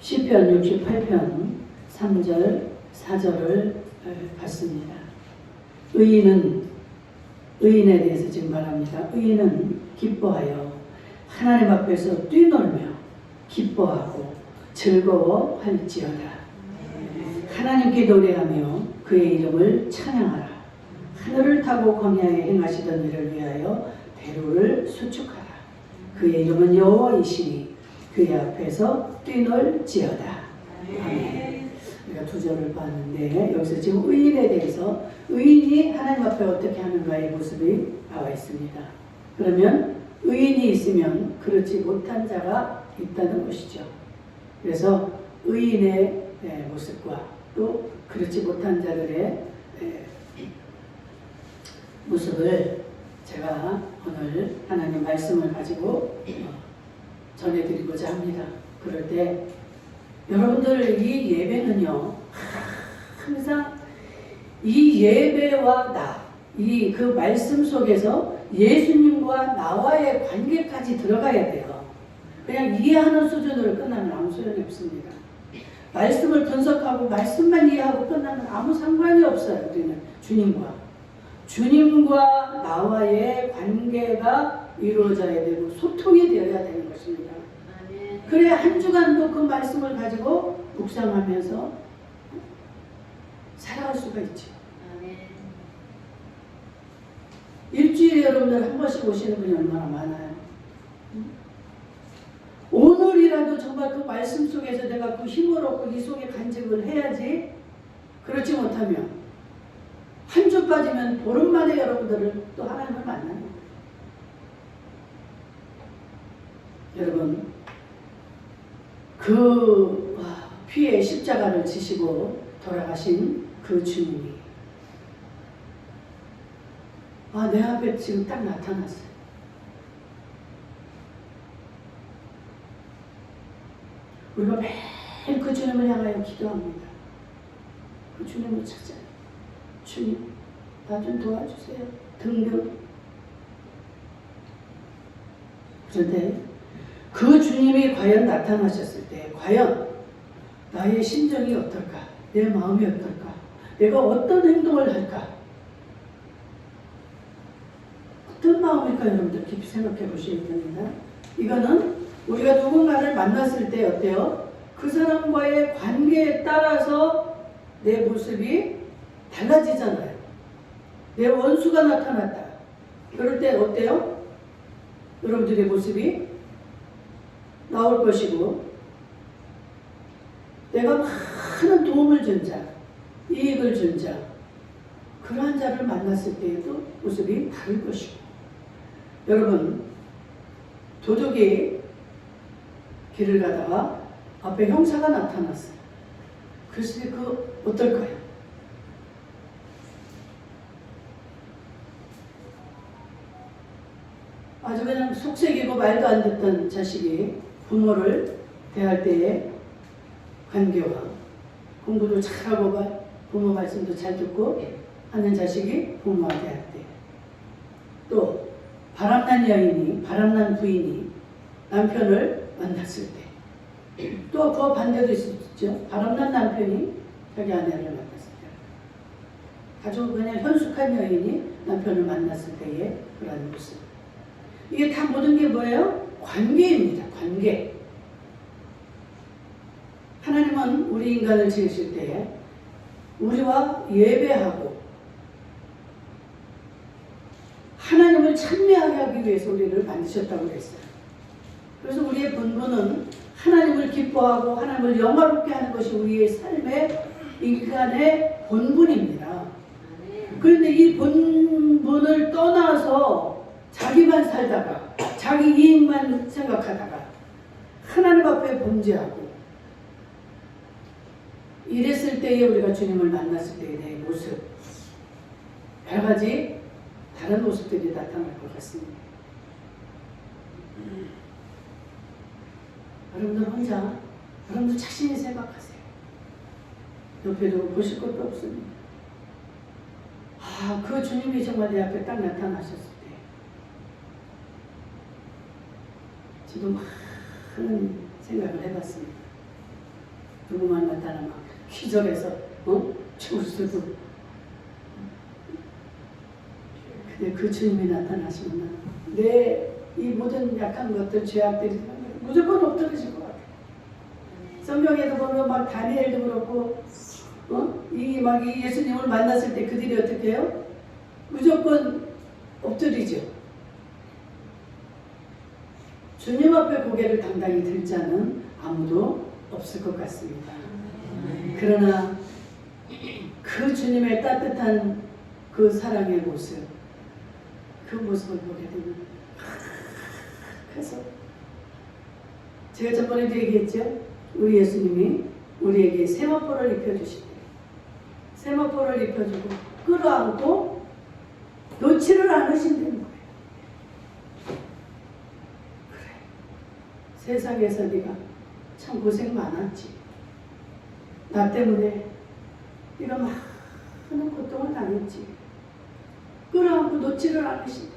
시편 68편 3절 4절을 봤습니다. 의인에 대해서 지금 말합니다. 의인은 기뻐하여 하나님 앞에서 뛰놀며 기뻐하고 즐거워할지어다. 하나님께 노래하며 그의 이름을 찬양하라. 하늘을 타고 광야에 행하시던 일을 위하여 대로를 수축하라. 그의 이름은 여호와이시니 그의 앞에서 뛰놀지어다. 아멘. 우리가 두 절을 봤는데 여기서 지금 의인에 대해서 의인이 하나님 앞에 어떻게 하는가의 모습이 나와 있습니다. 그러면 의인이 있으면 그렇지 못한 자가 있다는 것이죠. 그래서 의인의 모습과 또 그렇지 못한 자들의 모습을 제가 오늘 하나님 말씀을 가지고 전해드리고자 합니다. 그럴 때 여러분들 이 예배는요, 항상 이 예배와 이 그 말씀 속에서 예수님과 나와의 관계까지 들어가야 돼요. 그냥 이해하는 수준으로 끝나면 아무 소용이 없습니다. 말씀을 분석하고 말씀만 이해하고 끝나면 아무 상관이 없어요. 우리는 주님과 나와의 관계가 이루어져야 되고 소통이 되어야 되는 것입니다. 그래야 한 주간도 그 말씀을 가지고 묵상하면서 살아갈 수가 있죠. 일주일에 여러분들 한 번씩 오시는 분이 얼마나 많아요. 오늘이라도 정말 그 말씀 속에서 내가 그 힘을 얻고 이 속에 간직을 해야지. 그렇지 못하면 한 주 빠지면 보름 만에 여러분들을 또 하나님을 만납니다. 여러분 그 피의 십자가를 지시고 돌아가신 그 주님이 내 앞에 지금 딱 나타났어요. 우리가 매일 그 주님을 향하여 기도합니다. 그 주님을 찾아요. 주님, 나 좀 도와주세요. 등등. 그런데 그 주님이 과연 나타나셨을 때 과연 나의 심정이 어떨까? 내 마음이 어떨까? 내가 어떤 행동을 할까? 어떤 마음일까? 여러분들 깊이 생각해 보셔야 됩니다. 이거는 우리가 누군가를 만났을 때 어때요? 그 사람과의 관계에 따라서 내 모습이 달라지잖아요. 내 원수가 나타났다. 그럴 때 어때요? 여러분들의 모습이 나올 것이고, 내가 많은 도움을 준 자, 이익을 준 자, 그러한 자를 만났을 때에도 모습이 다를 것이고, 여러분 도둑이 길을 가다가 앞에 형사가 나타났어요. 그랬을 때 그 어떨까요? 아주 그냥 속색이고 말도 안 듣던 자식이 부모를 대할 때의 관계와 공부도 잘하고 부모 말씀도 잘 듣고 하는 자식이 부모와 대할 때, 또 바람난 부인이 남편을 만났을 때, 또 그 반대도 있었죠. 바람난 남편이 자기 아내를 만났을 때, 아주 그냥 현숙한 여인이 남편을 만났을 때의 그런 모습. 이게 다 모든 게 뭐예요? 관계입니다. 관계. 하나님은 우리 인간을 지으실 때 우리와 예배하고 하나님을 찬미하게 하기 위해서 우리를 만드셨다고 그랬어요. 그래서 우리의 본분은 하나님을 기뻐하고 하나님을 영화롭게 하는 것이 우리의 삶의 인간의 본분입니다. 그런데 이 본분을 떠나서 자기만 살다가 자기 이익만 생각하다가 하나님 앞에 범죄하고 이랬을 때에 우리가 주님을 만났을 때의 내 모습, 여러 가지 다른 모습들이 나타날 것 같습니다. 여러분들 혼자, 여러분들 자신이 생각하세요. 옆에도 보실 것도 없습니다. 그 주님이 정말 내 앞에 딱 나타나셨을 때 저도 많은 생각을 해봤습니다. 누구만 나타나면 기절해서 죽을 수도. 근데 그 주님이 나타나시면 내 이 모든 약한 것들, 죄악들이 무조건 엎드러질 것 같아요. 성경에도 보면 막 다니엘도 그렇고 이 예수님을 만났을 때 그들이 어떻게 해요? 무조건 엎드리죠. 주님 앞에 고개를 당당히 들 자는 아무도 없을 것 같습니다. 그러나 그 주님의 따뜻한 그 사랑의 모습, 그 모습을 보게 되면 그래서 제가 저번에도 얘기했죠. 우리 예수님이 우리에게 세마포를 입혀주시대요. 세마포를 입혀주고 끌어안고 놓지를 않으신다는 거예요. 그래, 세상에서 네가 참 고생 많았지. 나 때문에 네가 많은 고통을 당했지. 끌어안고 놓지를 않으신대.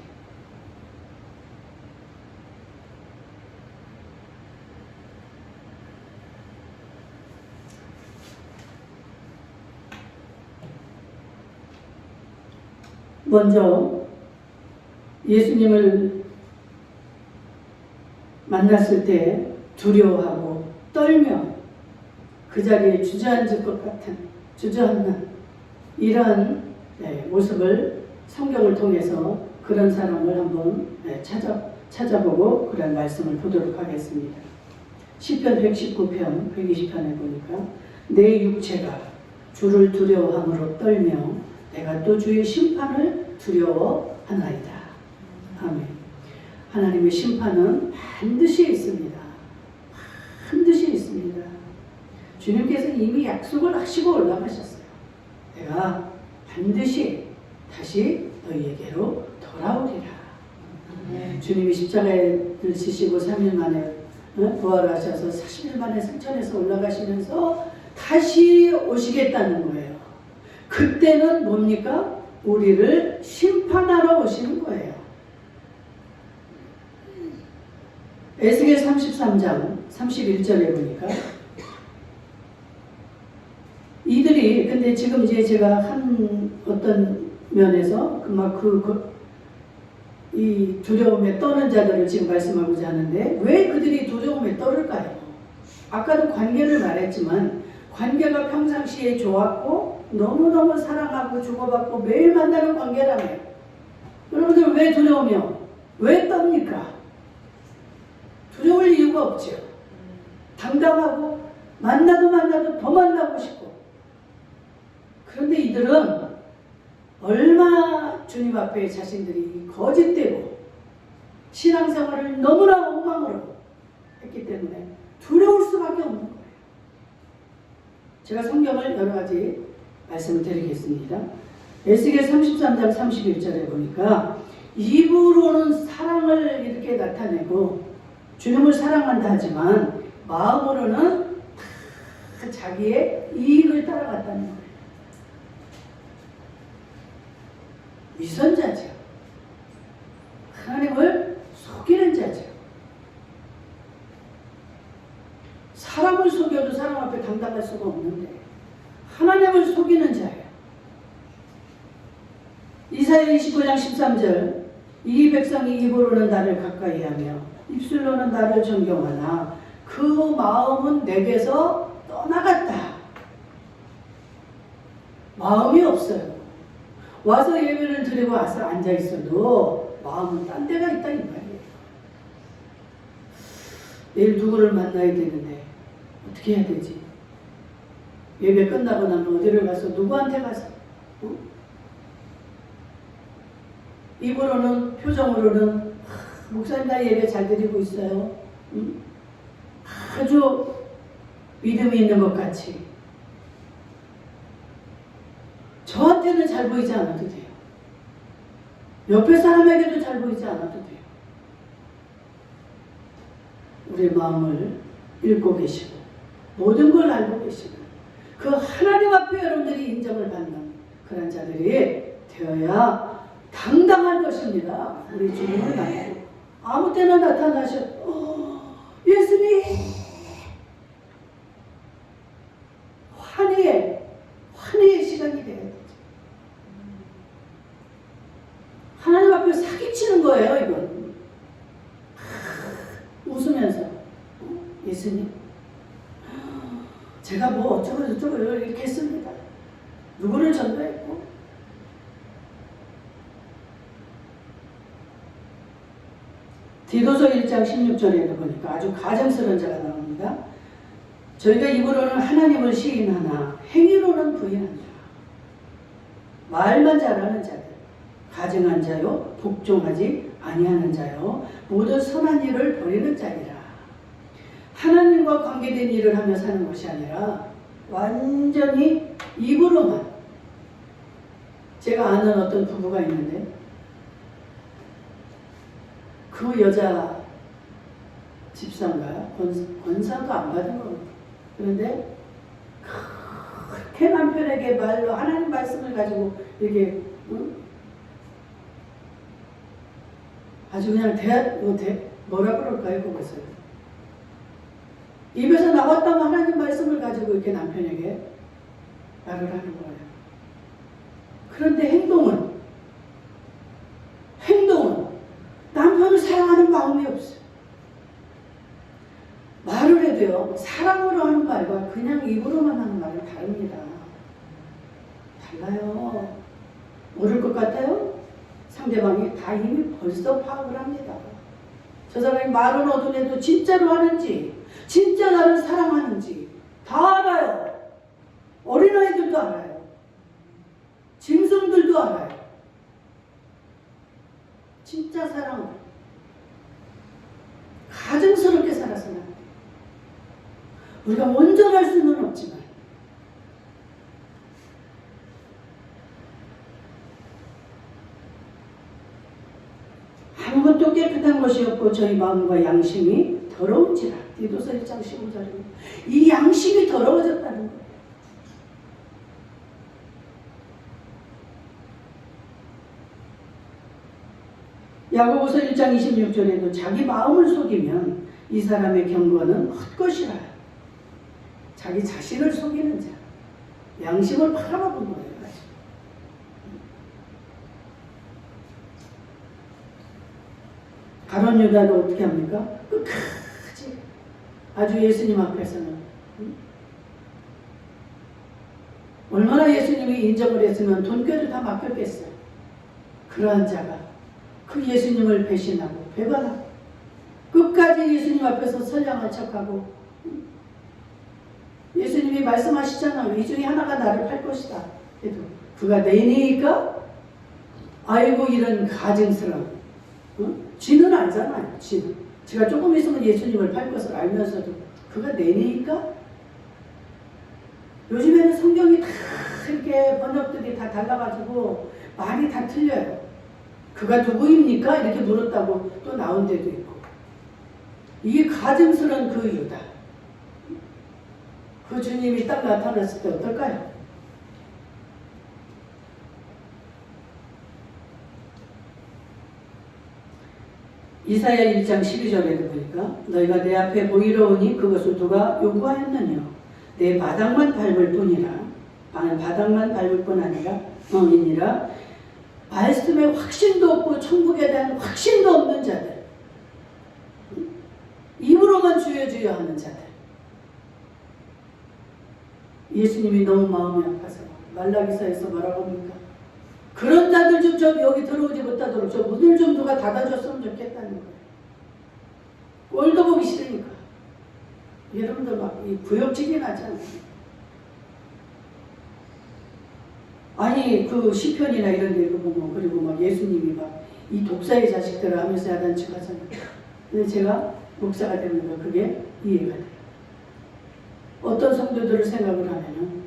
먼저 예수님을 만났을 때 두려워하고 떨며 그 자리에 주저앉을 것 같은 주저앉는 이러한 모습을 성경을 통해서 그런 사람을 한번 찾아보고 그런 말씀을 보도록 하겠습니다. 시편 119편 120편에 보니까 내 육체가 주를 두려워함으로 떨며 내가 또 주의 심판을 두려워하나이다. 아멘. 하나님의 심판은 반드시 있습니다. 반드시 있습니다. 주님께서 이미 약속을 하시고 올라가셨어요. 내가 반드시 다시 너희에게로 돌아오리라. 주님이 십자가에 지시고 3일 만에 부활하셔서 40일 만에 승천해서 올라가시면서 다시 오시겠다는 거예요. 그때는 뭡니까? 우리를 심판하러 오시는 거예요. 에스겔 33장 31절에 보니까 이들이 근데 지금 이제 제가 한 어떤 면에서 이 두려움에 떠는 자들을 지금 말씀하고자 하는데 왜 그들이 두려움에 떠를까요? 아까도 관계를 말했지만 관계가 평상시에 좋았고 너무너무 사랑하고 주고받고 매일 만나는 관계라며요. 여러분들 왜 두려우며 왜 떱니까? 두려울 이유가 없죠. 당당하고 만나도 더 만나고 싶고. 그런데 이들은 얼마나 주님 앞에 자신들이 거짓되고 신앙생활을 너무나 엉망으로 했기 때문에 두려울 수밖에 없는 거예요. 제가 성경을 여러 가지 말씀을 드리겠습니다. 에스겔 33장 31절에 보니까 입으로는 사랑을 이렇게 나타내고 주님을 사랑한다 하지만 마음으로는 다 자기의 이익을 따라갔다는 거예요. 위선자죠. 하나님을 속이는 자죠. 사람을 속여도 사람 앞에 당당할 수가 없는데 하나님을 속이는 자예요. 이사야 29장 13절 이 백성이 입으로는 나를 가까이하며 입술로는 나를 존경하나 그 마음은 내게서 떠나갔다. 마음이 없어요. 와서 예배를 드리고 와서 앉아있어도 마음은 딴 데가 있다 이 말이에요. 내일 누구를 만나야 되는데 어떻게 해야 되지? 예배 끝나고 나면 어디를 가서 누구한테 가서 입으로는 표정으로는 목사님 나 예배 잘 드리고 있어요. 아주 믿음이 있는 것 같이 저한테는 잘 보이지 않아도 돼요. 옆에 사람에게도 잘 보이지 않아도 돼요. 우리 마음을 읽고 계시고 모든 걸 알고 계시고 그 하나님 앞에 여러분들이 인정을 받는 그런 자들이 되어야 당당할 것입니다. 우리 주님을 만나고 아무 때나 나타나셔 예수님 환희의 시간이 돼야 되죠. 하나님 앞에 사기치는 거예요, 이건. 웃으면서. 예수님, 제가 뭐 어쩌고 저쩌고 이렇게 했습니다. 누구를 전도했고. 디도서 1장 16절에 보니까 아주 가증스러운 자가 나옵니다. 저희가 입으로는 하나님을 시인하나 행위로는 부인한 자, 말만 잘하는 자들, 가증한 자요, 복종하지 아니하는 자요, 모든 선한 일을 버리는 자니라. 하나님과 관계된 일을 하며 사는 것이 아니라 완전히 입으로만. 제가 아는 어떤 부부가 있는데 그 여자 집사인가요? 권사도 안 받은 것 같아요. 그런데 그렇게 남편에게 말로 하나님 말씀을 가지고 이렇게 아주 그냥 뭐라 그럴까요? 그것을 입에서 나왔다면 하나님 말씀을 가지고 이렇게 남편에게 말을 하는 거예요. 그런데 행동은 남편을 사랑하는 마음이 없어요. 말을 해도요, 사랑으로 하는 말과 그냥 입으로만 하는 말은 다릅니다. 달라요. 모를 것 같아요? 상대방이 다 이미 벌써 파악을 합니다. 저 사람이 말은 어두내도 진짜로 하는지, 진짜 나를 사랑하는지 다 알아요. 어린아이들도 알아요. 짐승들도 알아요. 진짜 사랑, 가증스럽게 살아서는 우리가 온전할 수는 없지만 아무것도 깨끗한 것이 없고 저희 마음과 양심이 더러운지라. 디도서 1장 15절입니다. 이 양심이 더러워졌다는 거예요. 야고보서 1장 26절에도 자기 마음을 속이면 이 사람의 경건은 헛것이라. 자기 자신을 속이는 자, 양심을 팔아먹은 거예요. 가룟 유다도 어떻게 합니까? 끝까지 아주 예수님 앞에서는 얼마나 예수님이 인정을 했으면 돈꾀를 다 맡겼겠어요. 그러한 자가 그 예수님을 배신하고 배반하고 끝까지 예수님 앞에서 선량한 척하고, 예수님이 말씀하시잖아요. 이 중에 하나가 나를 팔 것이다. 그래도 그가 내 인이니까? 아이고 이런 가증스러운. 쥐는 알잖아요. 쥐는. 제가 조금 있으면 예수님을 팔 것을 알면서도 그가 내 인이니까? 요즘에는 성경이 다 이렇게 번역들이 다 달라가지고 말이 다 틀려요. 그가 누구입니까? 이렇게 물었다고 또 나온 데도 있고. 이게 가증스러운 그 유다. 그 주님이 딱 나타났을 때 어떨까요? 이사야 1장 12절에도 보니까 너희가 내 앞에 보이러 오니 그것을 누가 요구하였느냐? 내 바닥만 밟을 뿐이라. 바닥만 밟을 뿐 아니라 이니라. 말씀에 확신도 없고 천국에 대한 확신도 없는 자들, 입으로만 주여 주여 하는 자들. 예수님이 너무 마음이 아파서 말라기서에서 뭐라고 합니까? 그런 자들 좀 저기 여기 들어오지 못하도록 저 문을 좀 누가 닫아줬으면 좋겠다는 거예요. 꼴도 보기 싫으니까. 여러분들 막 이 구역질이 나잖아요. 아니 그 시편이나 이런 데 보면 그리고 막 예수님이 막 이 독사의 자식들을 하면서 야단치고 하잖아요. 근데 제가 목사가 되면서 그게 이해가 돼요. 어떤 성도들을 생각을 하면은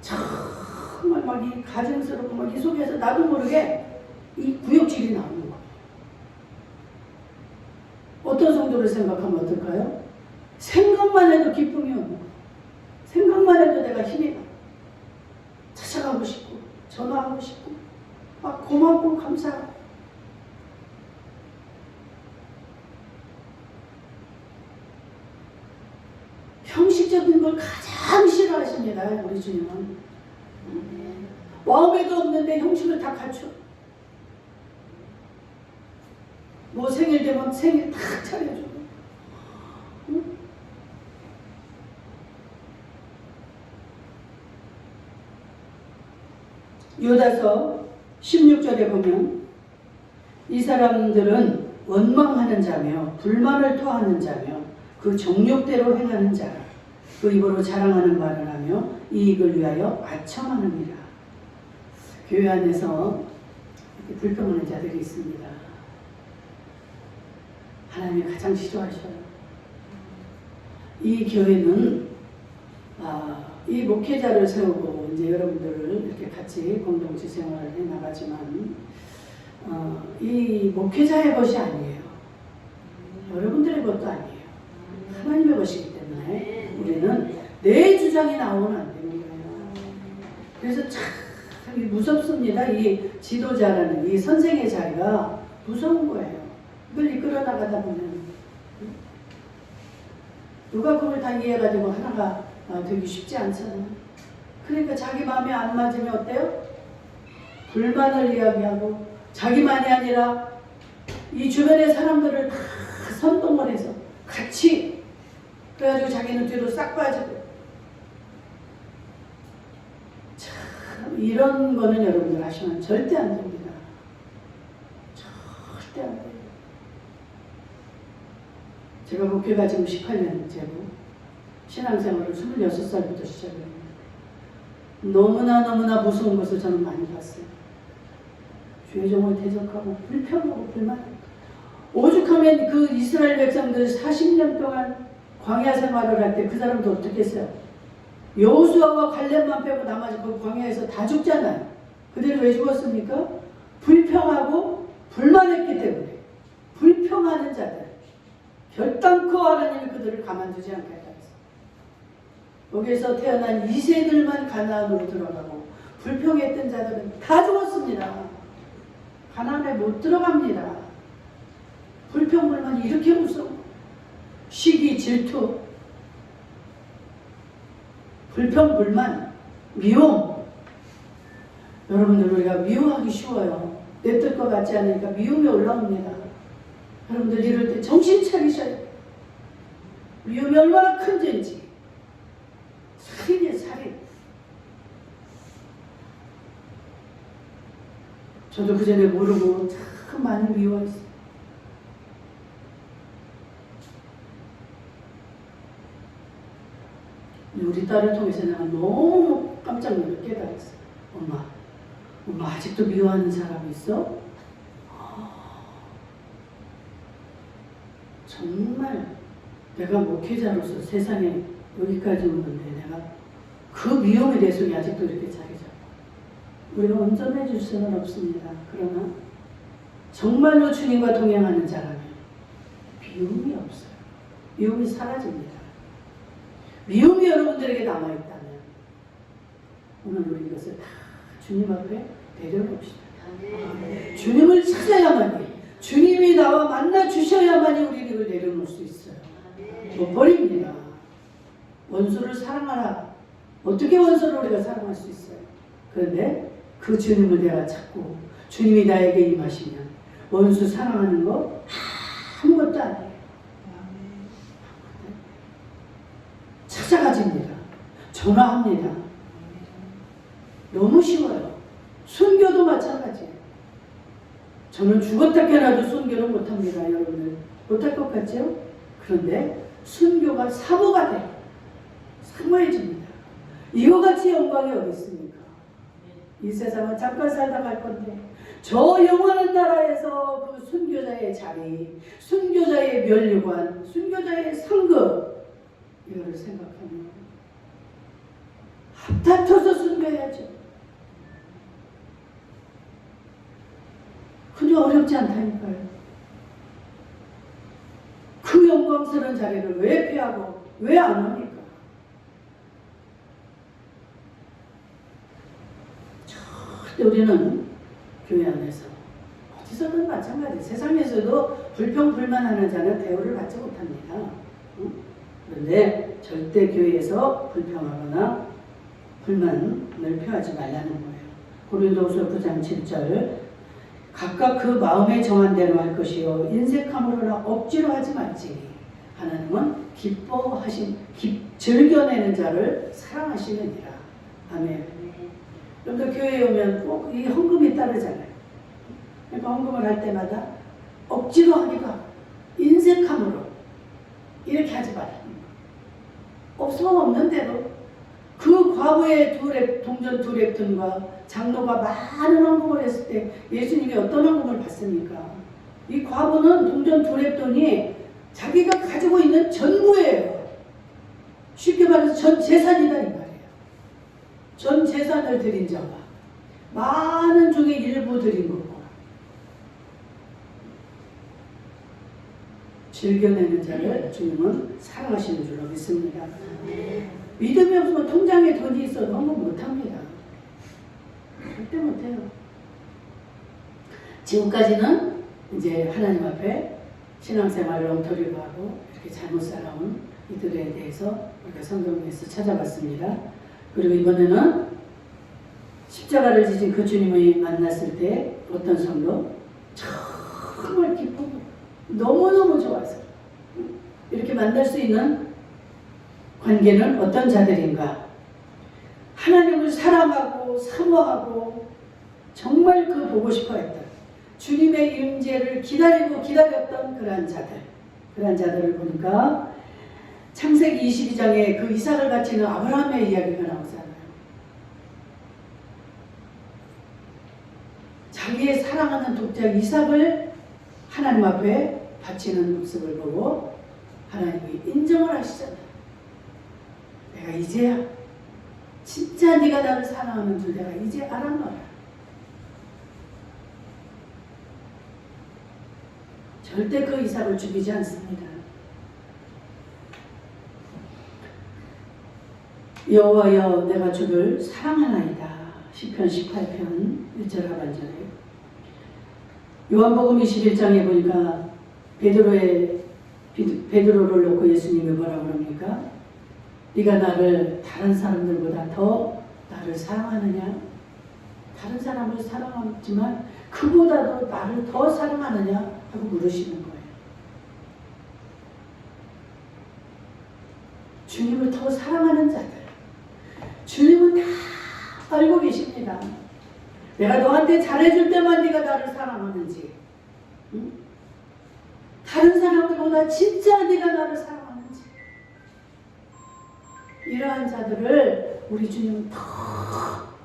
정말 막 이 가증스럽고 막 이 속에서 나도 모르게 이 구역질이 나오는 거예요. 어떤 성도를 생각하면 어떨까요? 생각만 해도 기쁨이 오는 거예요. 생각만 해도 내가 힘이 나. 찾아가고 싶고 전화하고 싶고 막 고맙고 감사하고. 형식 형식적인 걸 가장 싫어하십니다. 우리 주님은. 마음에도 없는데 형식을 다 갖춰. 뭐 생일 되면 생일 다 차려주고. 응? 유다서 16절에 보면 이 사람들은 원망하는 자며 불만을 토하는 자며 그 정욕대로 행하는 자라. 그 입으로 자랑하는 말을 하며 이익을 위하여 아첨하느니라. 교회 안에서 이렇게 불평하는 자들이 있습니다. 하나님이 가장 싫어하셔요. 이 교회는 이 목회자를 세우고 이제 여러분들을 이렇게 같이 공동체 생활을 해 나가지만 이 목회자의 것이 아니에요. 여러분들의 것도 아니에요. 하나님의 것이기 때문에 우리는 내 주장이 나오면 안 되는 거예요. 그래서 참 무섭습니다. 이 지도자라는 이 선생의 자리가 무서운 거예요. 이걸 이끌어 나가다 보면 누가 그걸 다 이해해가지고 하나가 되기 쉽지 않잖아요. 그러니까 자기 마음에 안 맞으면 어때요? 불만을 이야기하고 자기만이 아니라 이 주변의 사람들을 다 선동을 해서 같이 그래가지고 자기는 뒤로 싹 빠지고. 참 이런 거는 여러분들 하시면 절대 안 됩니다. 절대 안 돼요. 제가 목회가 지금 18년째고 신앙생활을 26살부터 시작했습니다. 너무나 무서운 것을 저는 많이 봤어요. 죄종을 대적하고 불평하고 불만하고. 오죽하면 그 이스라엘 백성들 40년 동안 광야 생활을 할 때 그 사람도 어떻게 했어요? 여호수아와 갈렙만 빼고 나머지 그 광야에서 다 죽잖아요. 그들이 왜 죽었습니까? 불평하고 불만했기 때문에. 불평하는 자들. 결단코 하나님이 그들을 가만두지 않겠다 했어요. 거기에서 태어난 2세들만 가나안으로 들어가고 불평했던 자들은 다 죽었습니다. 가나안에 못 들어갑니다. 불평, 불만 이렇게 무서워. 시기, 질투, 불평, 불만, 미움. 여러분들 우리가 미워하기 쉬워요. 내뜰 것 같지 않으니까 미움이 올라옵니다. 여러분들 이럴 때 정신 차리셔야 돼요. 미움이 얼마나 큰 죄인지. 살인이에요, 살인. 저도 그 전에 모르고 참 많이 미워했어요. 우리 딸을 통해서 내가 너무 깜짝 놀라 깨달았어요. 엄마 아직도 미워하는 사람이 있어? 정말 내가 목회자로서 세상에 여기까지 오는데 내가 그 미움의 내속이 아직도 이렇게 자리 잡고. 우리가 온전해질 수는 없습니다. 그러나 정말로 주님과 동행하는 자라면 미움이 없어요. 미움이 사라집니다. 미움이 여러분들에게 남아있다면 오늘 우리 이것을 다 주님 앞에 내려놓읍시다. 주님을 찾아야만이, 주님이 나와 만나 주셔야만이 우리는 이걸 내려놓을 수 있어요. 못 버립니다. 원수를 사랑하라. 어떻게 원수를 우리가 사랑할 수 있어요? 그런데 그 주님을 내가 찾고 주님이 나에게 임하시면 원수 사랑하는 거 아무것도 아니에요. 찾아가집니다. 전화합니다. 너무 쉬워요. 순교도 마찬가지예요. 저는 죽었다 깨어나도 순교는 못합니다. 여러분들 못할 것 같죠? 그런데 순교가 사모가 돼요. 사모해집니다. 이거 같이 영광이 어디 있습니까? 이 세상은 잠깐 살다 갈 건데 저 영원한 나라에서 그 순교자의 자리, 순교자의 면류관, 순교자의 상급, 이거를 생각하면 합다쳐서 순교해야죠. 그저 어렵지 않다니까요. 그 영광스러운 자리를 왜 피하고 왜 안 합니까? 절대 우리는 교회 안에서 어디서든 마찬가지. 세상에서도 불평불만하는 자는 대우를 받지 못합니다. 응? 그런데 절대 교회에서 불평하거나 불만을 표하지 말라는 거예요. 고린도후서 9장 7절 각각 그 마음에 정한 대로 할 것이요 인색함으로나 억지로 하지 말지니 하나님은 즐겨내는 자를 사랑하시느니라. 아멘. 그러니까 교회에 오면 꼭 이 헌금이 따르잖아요. 그러니까 헌금을 할 때마다 억지로 하기가 인색함으로 이렇게 하지 말라. 없으면 없는 대로 그 과거의 동전 두 랩돈과 장로가 많은 헌금을 했을 때 예수님이 어떤 헌금을 받습니까? 이 과거는 동전 두 랩돈이 자기가 가지고 있는 전부예요. 쉽게 말해서 전 재산이다 이 말이에요. 전 재산을 드린 자가 많은 중에 일부 드린 거고 즐겨내는 자를 주님은 사랑하시는 줄로 믿습니다. 믿음이 없으면 통장에 돈이 있어도 헌금 못합니다. 절대 못해요. 지금까지는 이제 하나님 앞에 신앙생활을 엉터리로 하고 이렇게 잘못 살아온 이들에 대해서 우리가 성경에서 찾아봤습니다. 그리고 이번에는 십자가를 지신 그 주님을 만났을 때 어떤 성도 정말 기쁘고 너무너무 좋아서 이렇게 만날 수 있는 관계는 어떤 자들인가? 하나님을 사랑하고 사모하고 정말 그 보고 싶어 했던 주님의 임재를 기다렸던 그러한 자들을 보니까 창세기 22장에 그 이삭을 바치는 아브라함의 이야기가 나오잖아요. 자기의 사랑하는 독자 이삭을 하나님 앞에 바치는 모습을 보고 하나님이 인정을 하시잖아요. 내가 이제야 진짜 네가 나를 사랑하는 줄 내가 이제 알았노라. 절대 그 이삭을 죽이지 않습니다. 여호와여 내가 주를 사랑하나이다. 시편 18편 1절 하반절에 요한복음 21장에 보니까 베드로를 놓고 예수님이 뭐라고 그럽니까? 네가 나를 다른 사람들보다 더 나를 사랑하느냐? 다른 사람을 사랑하지만 그보다도 나를 더 사랑하느냐? 하고 물으시는 거예요. 주님을 더 사랑하는 자들, 주님은 다 알고 계십니다. 내가 너한테 잘해줄 때만 네가 나를 사랑하는지, 응? 다른 사람들보다 진짜 네가 나를 사랑하는지, 이러한 자들을 우리 주님은 더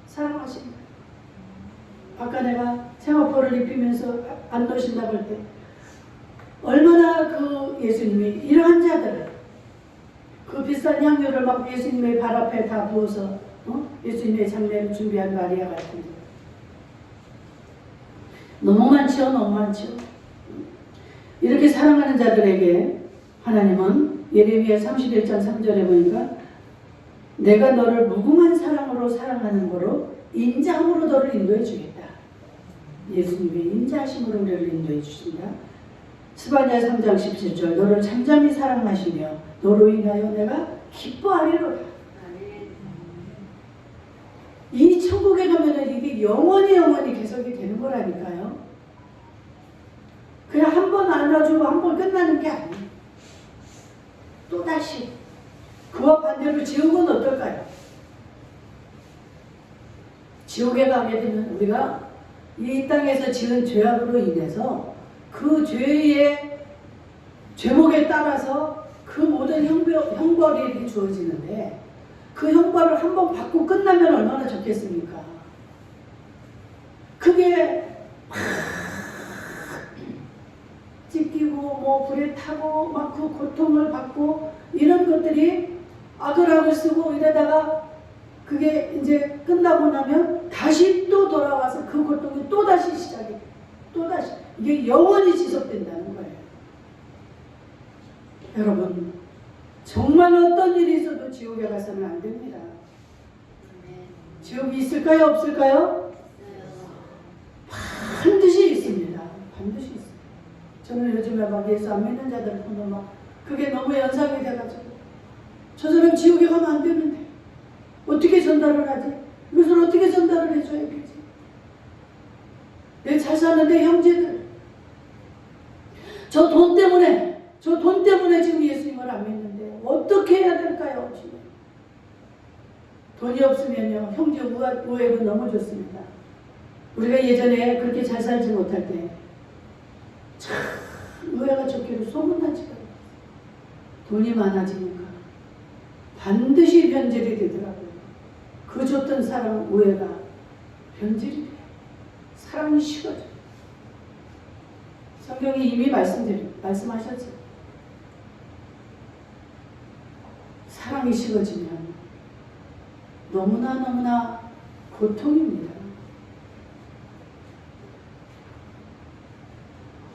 사랑하십니다. 아까 내가 세마포를 입히면서 안 놓으신다고 할 때 얼마나 그 예수님이 이러한 자들을 그 비싼 향유를 막 예수님의 발 앞에 다 부어서 예수님의 장례를 준비한 마리아 같은 너무 많죠. 너무 많죠. 이렇게 사랑하는 자들에게 하나님은 예레미야 31장 3절에 보니까 내가 너를 무궁한 사랑으로 사랑하는 거로 인자함으로 너를 인도해 주겠다. 예수님의 인자하심으로 우리를 인도해 주신다. 스바냐 3장 17절 너를 잠잠히 사랑하시며 너로 인하여 내가 기뻐하리로다. 이 천국에 가면은 이게 영원히 계속이 되는 거라니까요. 그냥 한 번 안아주고 한 번 끝나는 게 아니에요. 또다시 그와 반대로 지옥은 어떨까요? 지옥에 가게 되면 우리가 이 땅에서 지은 죄악으로 인해서 그 죄의 죄목에 따라서 그 모든 형벌이 주어지는데 그 형벌을 한 번 받고 끝나면 얼마나 좋겠습니까? 그게 막 찢기고 뭐 불에 타고 막 그 고통을 받고 이런 것들이 악을 쓰고 이러다가 그게 이제 끝나고 나면 다시 또 돌아와서 그 고통이 또다시 시작이 또다시 이게 영원히 지속된다는 거예요. 여러분 정말 어떤 일이 있어도 지옥에 가서는 안 됩니다. 지옥이 있을까요? 없을까요? 반드시 있습니다. 반드시 있습니다. 저는 요즘에 막 예수 안 믿는 자들 보면 막 그게 너무 연상이 돼가지고 저 사람 지옥에 가면 안 되는데 어떻게 전달을 하지? 이것을 어떻게 전달을 해줘야 되지? 내 잘 사는데 형제들, 저 돈 때문에 지금 예수님을 안 믿는데 어떻게 해야 될까요? 지금 돈이 없으면요 형제 우애로 너무 좋습니다. 우리가 예전에 그렇게 잘 살지 못할 때 참 우애가 좋기로 소문나지가 않아요. 돈이 많아지니까 반드시 변질이 되더라고요. 그 좋던 사람 우애가 변질이 돼요. 사랑이 식어져. 성경이 이미 말씀하셨죠. 사랑이 식어지면 너무나 고통입니다.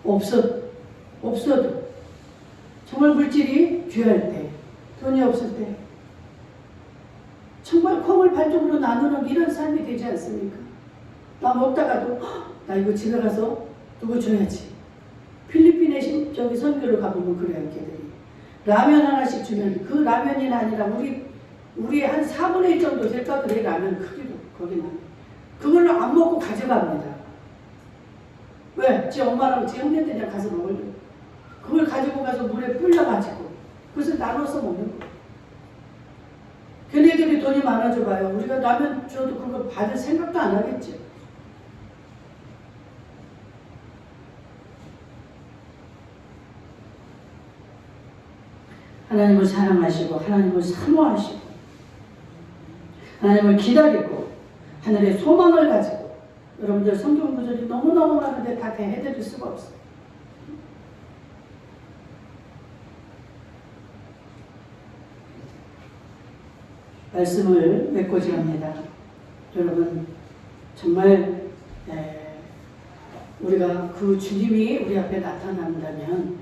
없어도 정말 물질이 귀할 때, 돈이 없을 때 정말 콩을 반쪽으로 나누는 이런 삶이 되지 않습니까? 나 먹다가도 나 이거 집에 가서 누구 줘야지. 필리핀에 저기 선교를 가보면 그래요. 걔들이 라면 하나씩 주면 그 라면이 아니라 우리 한 4분의 1 정도 될까 그래. 라면 크기도 거기는 그걸로 안 먹고 가져갑니다. 왜? 제 엄마랑 제 형제들이랑 가서 먹으려고. 그걸 가지고 가서 물에 불려가지고 그래서 나눠서 먹는 거예요. 걔네들이 돈이 많아져 봐요. 우리가 라면 줘도 그걸 받을 생각도 안 하겠죠. 하나님을 사랑하시고 하나님을 사모하시고 하나님을 기다리고 하늘의 소망을 가지고 여러분들 성경 구절이 너무너무 많은데 다 해드릴 수가 없어요. 말씀을 맺고자 합니다. 여러분 정말 우리가 그 주님이 우리 앞에 나타난다면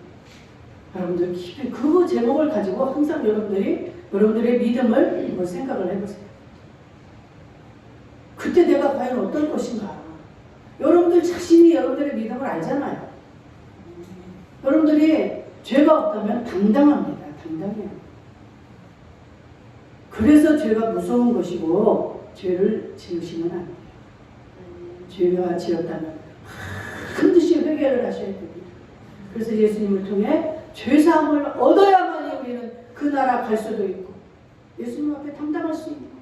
여러분들 깊이 그 제목을 가지고 항상 여러분들의 믿음을 생각을 해보세요. 그때 내가 과연 어떤 것인가? 여러분들 자신이 여러분들의 믿음을 알잖아요. 여러분들이 죄가 없다면 당당합니다. 당당해요. 그래서 죄가 무서운 것이고 죄를 지으시면 안 돼요. 죄가 지었다면 반드시 회개를 하셔야 됩니다. 그래서 예수님을 통해 죄사함을 얻어야만이 우리는 그 나라 갈 수도 있고 예수님 앞에 당당할 수 있는 거예요.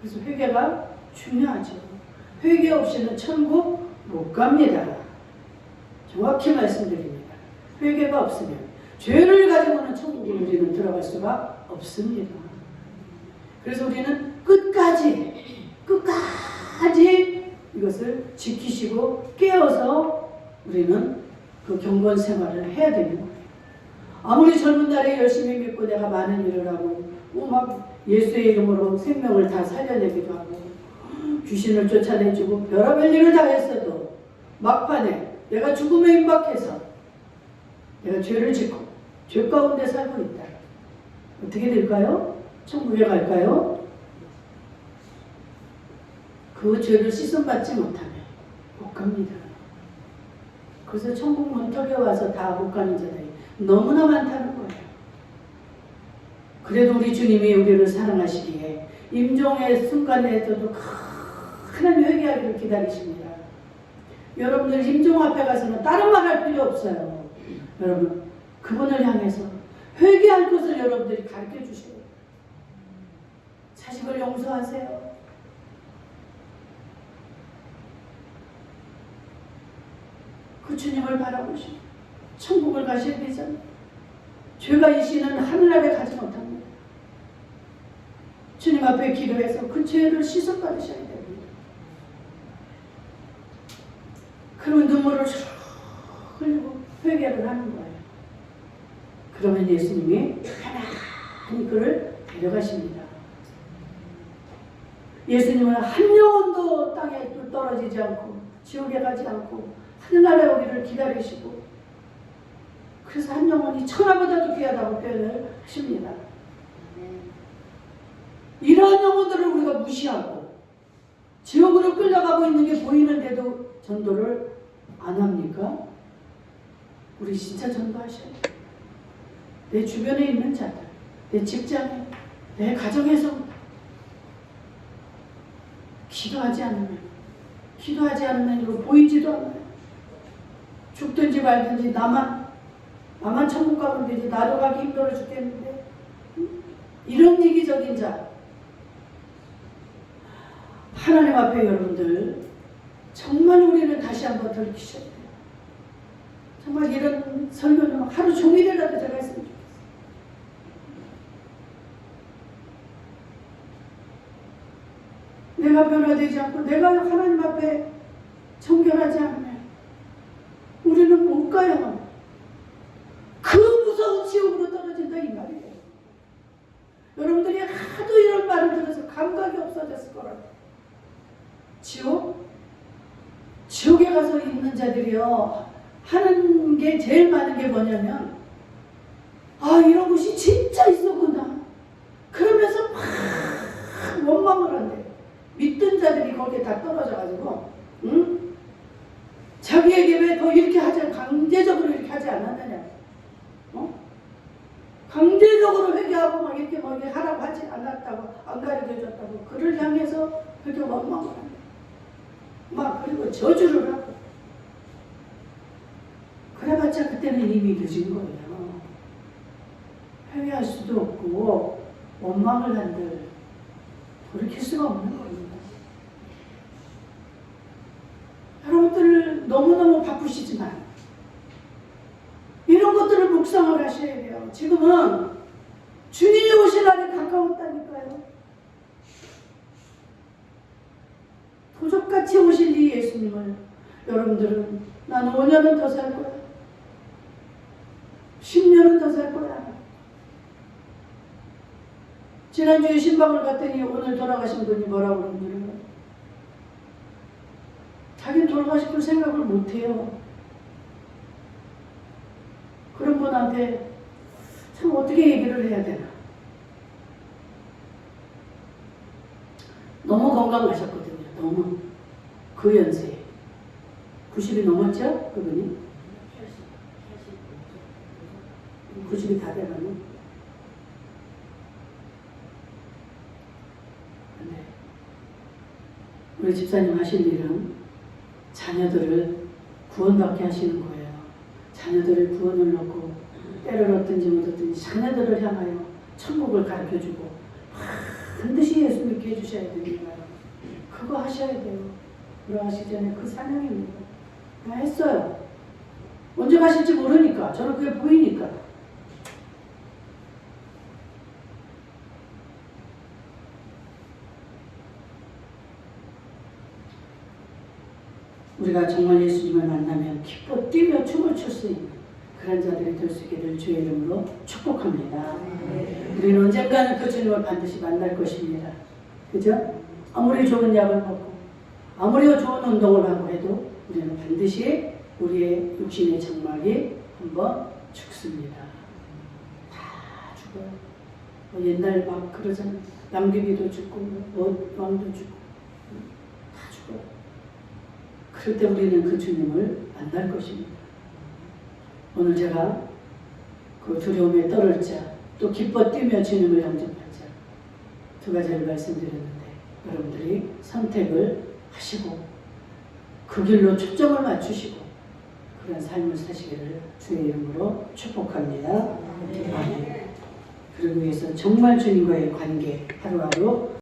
그래서 회개가 중요하죠. 회개 없이는 천국 못 갑니다. 정확히 말씀드립니다. 회개가 없으면 죄를 가지고는 천국에 우리는 들어갈 수가 없습니다. 그래서 우리는 끝까지 이것을 지키시고 깨어서 우리는 그 경건 생활을 해야 되는 거예요. 아무리 젊은 날에 열심히 믿고 내가 많은 일을 하고 막 예수의 이름으로 생명을 다 살려내기도 하고 귀신을 쫓아내주고 별의별 일을 다 했어도 막판에 내가 죽음에 임박해서 내가 죄를 짓고 죄 가운데 살고 있다. 어떻게 될까요? 천국에 갈까요? 그 죄를 씻음받지 못하면 못 갑니다. 그래서 천국 문턱에 와서 다 못 가는 자들이 너무나 많다는 거예요. 그래도 우리 주님이 우리를 사랑하시기에 임종의 순간에서도 큰 회개하기를 기다리십니다. 여러분들 임종 앞에 가서는 다른 말 할 필요 없어요. 여러분 그분을 향해서 회개할 것을 여러분들이 가르쳐 주셔요. 자식을 용서하세요. 그 주님을 바라보시고 천국을 가셔야 되잖아요. 죄가 이시는 하늘나라에 가지 못합니다. 주님 앞에 기도해서 그 죄를 씻어받으셔야 됩니다. 그러면 눈물을 쭉 흘리고 회개를 하는 거예요. 그러면 예수님이 편안히 그를 데려가십니다. 예수님은 한 영혼도 땅에 떨어지지 않고 지옥에 가지 않고 하늘나라에 오기를 기다리시고 그래서 한 영혼이 천하보다도 귀하다고 표현을 하십니다. 이러한 영혼들을 우리가 무시하고 지옥으로 끌려가고 있는 게 보이는데도 전도를 안 합니까? 우리 진짜 전도하셔야 돼요. 내 주변에 있는 자들, 내 직장에, 내 가정에서 기도하지 않으면 이거 보이지도 않아요. 죽든지 말든지 나만 천국 가면 되지, 나도 가기 힘들어 죽겠는데. 이런 이기적인 자, 하나님 앞에 여러분들 정말 우리는 다시 한번 돌이키셔야 돼요. 정말 이런 설교는 하루 종일이라도 제가 했으면 좋겠어요. 내가 변화되지 않고 내가 하나님 앞에 정결하지 않으면 우리는 못 가요. 그 무서운 지옥으로 떨어진다 이 말이에요. 여러분들이 하도 이런 말을 들어서 감각이 없어졌을 거라고. 지옥에 가서 있는 자들이요, 하는 게 제일 많은 게 뭐냐면, 아, 이런 곳이 진짜 있었구나 그러면서 막 원망을 한대요. 믿던 자들이 거기에 다 떨어져가지고, 응? 자기에게 왜 더 이렇게 강제적으로 이렇게 하지 않았느냐, 강제적으로 회개하고 막 이렇게 하라고 하지 않았다고, 안 가르쳐줬다고 그를 향해서 그렇게 원망을 한대요. 막 그리고 저주를 하고. 그래봤자 그때는 이미 늦은 거예요. 회개할 수도 없고 원망을 한들 돌이킬 수가 없는 겁니다. 여러분들 너무너무 바쁘시지만 이런 것들을 묵상을 하셔야 돼요. 지금은 주님이 오실 날이 가까웠다니까요. 도적같이 오실 이 예수님을 여러분들은 나는 5년은 더 살 거야, 10년은 더 살 거야. 지난주에 신방을 갔더니 오늘 돌아가신 분이 뭐라고 그러더라고요. 자기는 돌아가실 걸 생각을 못해요. 그런 분한테 참 어떻게 얘기를 해야 되나. 너무 건강하셨거든요. 너무. 그 연세에 90이 넘었죠? 그분이 90이 다 돼가면. 네. 우리 집사님 하실 일은 자녀들을 구원받게 하시는 거예요. 자녀들을 구원을 넣고 때를 얻든지 못 얻든지 자녀들을 향하여 천국을 가르쳐주고 반드시 예수 믿게 해주셔야 됩니다. 그거 하셔야 돼요. 돌아가시기 전에 그 사명입니다. 다 했어요. 언제 가실지 모르니까. 저는 그게 보이니까. 우리가 정말 예수님을 만나면 기뻐 뛰며 춤을 출 수 있는 그런 자들이 될 수 있기를 주의 이름으로 축복합니다. 우리는 언젠가는 그 주님을 반드시 만날 것입니다. 그죠? 아무리 좋은 약을 먹고 아무리 좋은 운동을 하고 해도 우리는 반드시 우리의 육신의 장막이 한번 죽습니다. 다 죽어요. 옛날 막 그러잖아요. 남귀비도 죽고 왕도 죽고 다 죽어요. 그럴 때 우리는 그 주님을 만날 것입니다. 오늘 제가 그 두려움에 떨을 자, 또 기뻐 뛰며 주님을 영접할 자, 두 가지를 말씀드렸는데 여러분들이 선택을 하시고 그 길로 초점을 맞추시고 그런 삶을 사시기를 주의 이름으로 축복합니다. 아멘. 그러기 위해서 정말 주님과의 관계 하루하루